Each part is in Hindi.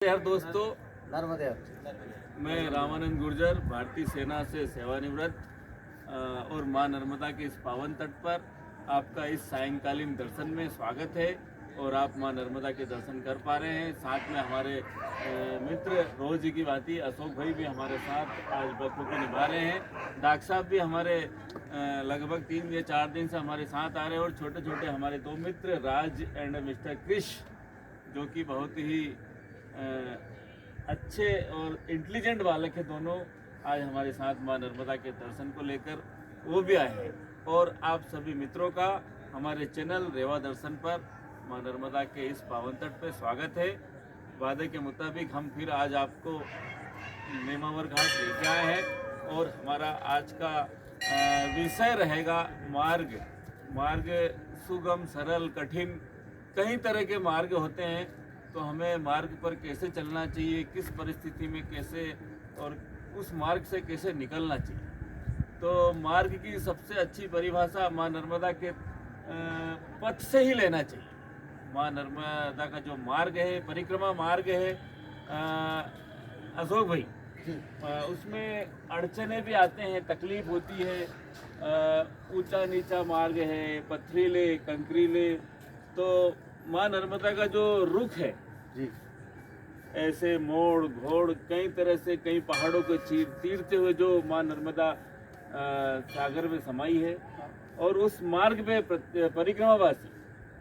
यार दोस्तों, नर्मदे। मैं रामानंद गुर्जर भारतीय सेना से सेवानिवृत्त और मां नर्मदा के इस पावन तट पर आपका इस सायंकालीन दर्शन में स्वागत है। और आप मां नर्मदा के दर्शन कर पा रहे हैं। साथ में हमारे मित्र रोज की भांति अशोक भाई भी हमारे साथ आज बखूबी निभा रहे हैं। डॉक्टर साहब भी हमारे लगभग 3 या 4 दिन से हमारे साथ आ रहे हैं। और छोटे छोटे हमारे 2 मित्र राज एंड मिस्टर क्रिश, जो कि बहुत ही अच्छे और इंटेलिजेंट बालक है दोनों, आज हमारे साथ मां नर्मदा के दर्शन को लेकर वो भी आए हैं। और आप सभी मित्रों का हमारे चैनल रेवा दर्शन पर मां नर्मदा के इस पावन तट पर स्वागत है। वादे के मुताबिक हम फिर आज आपको नेमावर घाट लेके आए हैं। और हमारा आज का विषय रहेगा मार्ग। मार्ग सुगम, सरल, कठिन, कई तरह के मार्ग होते हैं। तो हमें मार्ग पर कैसे चलना चाहिए, किस परिस्थिति में कैसे, और उस मार्ग से कैसे निकलना चाहिए। तो मार्ग की सबसे अच्छी परिभाषा मां नर्मदा के पथ से ही लेना चाहिए। मां नर्मदा का जो मार्ग है, परिक्रमा मार्ग है अशोक भाई, उसमें अड़चने भी आते हैं, तकलीफ होती है, ऊंचा नीचा मार्ग है, पथरीले, कंकरीले। तो मां नर्मदा का जो रुख है जी, ऐसे मोड़ घोड़ कई तरह से, कई पहाड़ों को चीरते हुए जो मां नर्मदा सागर में समाई है। और उस मार्ग पे परिक्रमावासी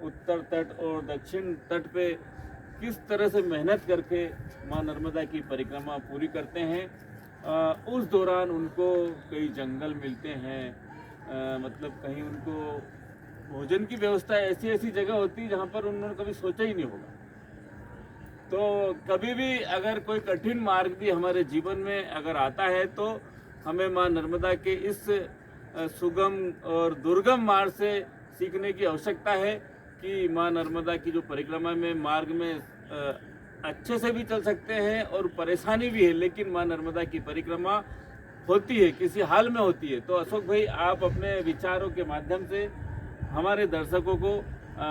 उत्तर तट और दक्षिण तट पे किस तरह से मेहनत करके मां नर्मदा की परिक्रमा पूरी करते हैं। उस दौरान उनको कई जंगल मिलते हैं, मतलब कहीं उनको भोजन की व्यवस्था ऐसी ऐसी जगह होती है जहाँ पर उन्होंने कभी सोचा ही नहीं होगा। तो कभी भी अगर कोई कठिन मार्ग भी हमारे जीवन में अगर आता है तो हमें मां नर्मदा के इस सुगम और दुर्गम मार्ग से सीखने की आवश्यकता है कि मां नर्मदा की जो परिक्रमा में मार्ग में अच्छे से भी चल सकते हैं और परेशानी भी है, लेकिन मां नर्मदा की परिक्रमा होती है, किसी हाल में होती है। तो अशोक भाई, आप अपने विचारों के माध्यम से हमारे दर्शकों को,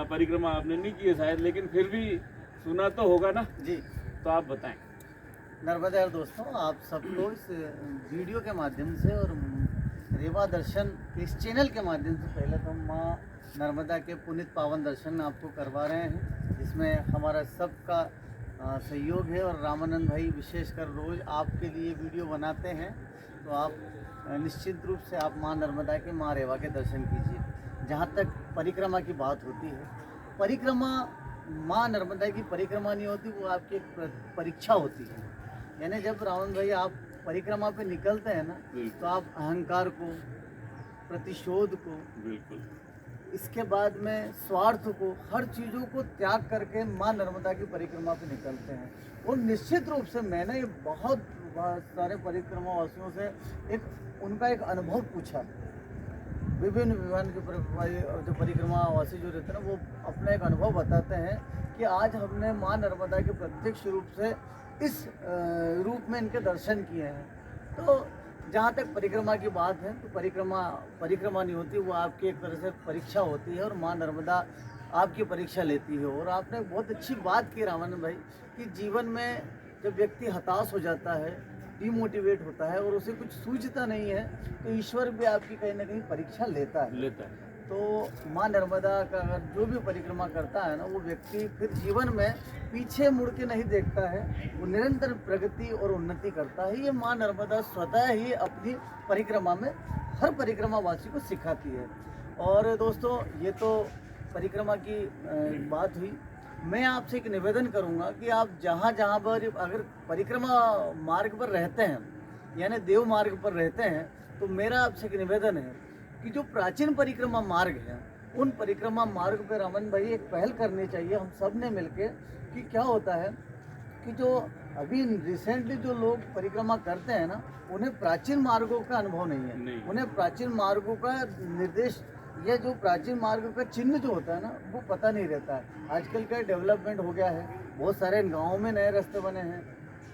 परिक्रमा आपने नहीं की है शायद, लेकिन फिर भी सुना तो होगा ना जी, तो आप बताएं। नर्मदा यार दोस्तों, आप सबको इस वीडियो के माध्यम से और रेवा दर्शन इस चैनल के माध्यम से पहले तो माँ नर्मदा के पुनित पावन दर्शन आपको करवा रहे हैं, जिसमें हमारा सबका सहयोग है। और रामानंद भाई विशेषकर रोज़ आपके लिए वीडियो बनाते हैं, तो आप निश्चित रूप से आप माँ नर्मदा के, माँ रेवा के दर्शन कीजिए। जहाँ तक परिक्रमा की बात होती है, परिक्रमा माँ नर्मदा की परिक्रमा नहीं होती, वो आपकी एक परीक्षा होती है। यानी जब रावण भाई आप परिक्रमा पे निकलते हैं ना, तो आप अहंकार को, प्रतिशोध को, बिल्कुल, इसके बाद में स्वार्थ को, हर चीज़ों को त्याग करके माँ नर्मदा की परिक्रमा पे निकलते हैं। और निश्चित रूप से मैंने बहुत सारे परिक्रमावासियों से उनका एक अनुभव पूछा। विभिन्न विभिन्न जो परिक्रमावासी जो रहते हैं ना, वो अपना एक अनुभव बताते हैं कि आज हमने माँ नर्मदा के प्रत्यक्ष रूप से इस रूप में इनके दर्शन किए हैं। तो जहाँ तक परिक्रमा की बात है, तो परिक्रमा नहीं होती, वो आपकी एक तरह से परीक्षा होती है। और माँ नर्मदा आपकी परीक्षा लेती है। और आपने बहुत अच्छी बात की रामानंद भाई, कि जीवन में जब व्यक्ति हताश हो जाता है, डिमोटिवेट होता है और उसे कुछ सूझता नहीं है, तो ईश्वर भी आपकी कहीं ना कहीं परीक्षा लेता है। तो माँ नर्मदा का अगर जो भी परिक्रमा करता है ना, वो व्यक्ति फिर जीवन में पीछे मुड़ के नहीं देखता है, वो निरंतर प्रगति और उन्नति करता है। ये माँ नर्मदा स्वतः ही अपनी परिक्रमा में हर परिक्रमावासी को सिखाती है। और दोस्तों, ये तो परिक्रमा की बात हुई। मैं आपसे एक निवेदन करूंगा कि आप जहाँ जहाँ पर अगर परिक्रमा मार्ग पर रहते हैं, यानी देव मार्ग पर रहते हैं, तो मेरा आपसे एक निवेदन है कि जो प्राचीन परिक्रमा मार्ग है, उन परिक्रमा मार्ग पर रमन भाई एक पहल करनी चाहिए हम सब ने मिलके। कि क्या होता है कि जो अभी रिसेंटली जो लोग परिक्रमा करते हैं ना, उन्हें प्राचीन मार्गों का अनुभव नहीं है, उन्हें प्राचीन मार्गों का निर्देश, ये जो प्राचीन मार्ग का चिन्ह जो होता है ना, वो पता नहीं रहता है। आजकल का डेवलपमेंट हो गया है, बहुत सारे गाँव में नए रास्ते बने हैं,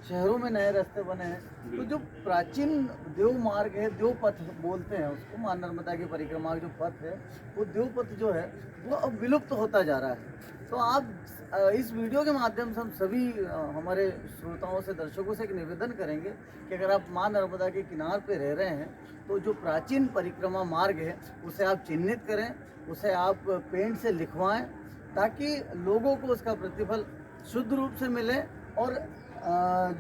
शहरों में नए रास्ते बने हैं। तो जो प्राचीन देव मार्ग है, देव पथ बोलते हैं उसको, माँ नर्मदा की परिक्रमा का जो पथ है, वो देव पथ जो है वो अब विलुप्त होता जा रहा है। तो आप इस वीडियो के माध्यम से हम सभी हमारे श्रोताओं से, दर्शकों से एक निवेदन करेंगे कि अगर आप माँ नर्मदा के किनार पे रह रहे हैं तो जो प्राचीन परिक्रमा मार्ग है उसे आप चिन्हित करें, उसे आप पेंट से लिखवाएं, ताकि लोगों को उसका प्रतिफल शुद्ध रूप से मिले और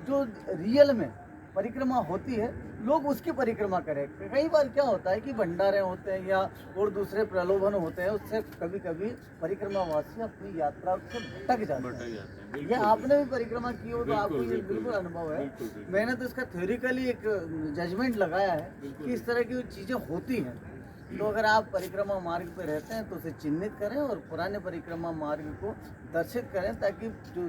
जो रियल में परिक्रमा होती है लोग उसकी परिक्रमा करें। कई बार क्या होता है कि भंडारे होते हैं या और दूसरे प्रलोभन होते हैं, उससे कभी कभी परिक्रमावासी अपनी यात्रा से भटक जाते हैं। ये आपने भी परिक्रमा की हो तो आपको ये बिल्कुल अनुभव है। मैंने तो इसका थ्योरिकली एक जजमेंट लगाया है कि इस तरह की चीज़ें होती हैं। तो अगर आप परिक्रमा मार्ग पे रहते हैं तो उसे चिन्हित करें और पुराने परिक्रमा मार्ग को दर्शित करें, ताकि जो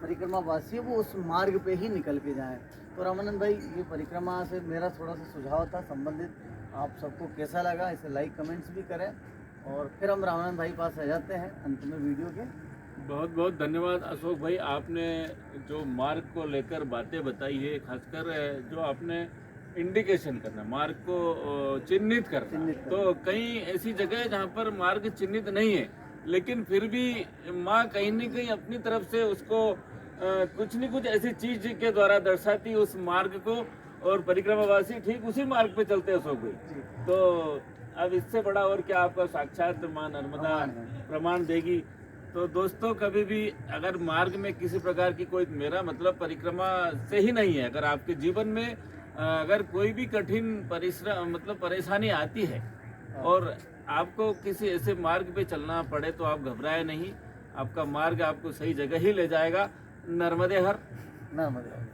परिक्रमावासी है वो उस मार्ग पे ही निकल के जाएं। तो रामानंद भाई, ये परिक्रमा से मेरा थोड़ा सा सुझाव था संबंधित, आप सबको कैसा लगा इसे लाइक कमेंट्स भी करें, और फिर हम रामानंद भाई पास आ जाते हैं अंत में वीडियो के। बहुत बहुत धन्यवाद अशोक भाई, आपने जो मार्ग को लेकर बातें बताई है, खासकर जो आपने इंडिकेशन करना, मार्ग को चिन्हित करना। तो कई ऐसी जगह है जहाँ पर मार्ग चिन्हित नहीं है, लेकिन फिर भी माँ कहीं न कहीं अपनी तरफ से उसको कुछ न कुछ ऐसी चीज के द्वारा दर्शाती उस मार्ग को, और परिक्रमावासी ठीक उसी मार्ग पे चलते हैं अशोक भाई। तो अब इससे बड़ा और क्या आपका साक्षात माँ नर्मदा प्रमाण देगी। तो दोस्तों, कभी भी अगर मार्ग में किसी प्रकार की कोई, मेरा मतलब परिक्रमा से ही नहीं है, अगर आपके जीवन में अगर कोई भी कठिन परिश्रम मतलब परेशानी आती है और आपको किसी ऐसे मार्ग पे चलना पड़े, तो आप घबराए नहीं, आपका मार्ग आपको सही जगह ही ले जाएगा। नर्मदे हर। नर्मदे।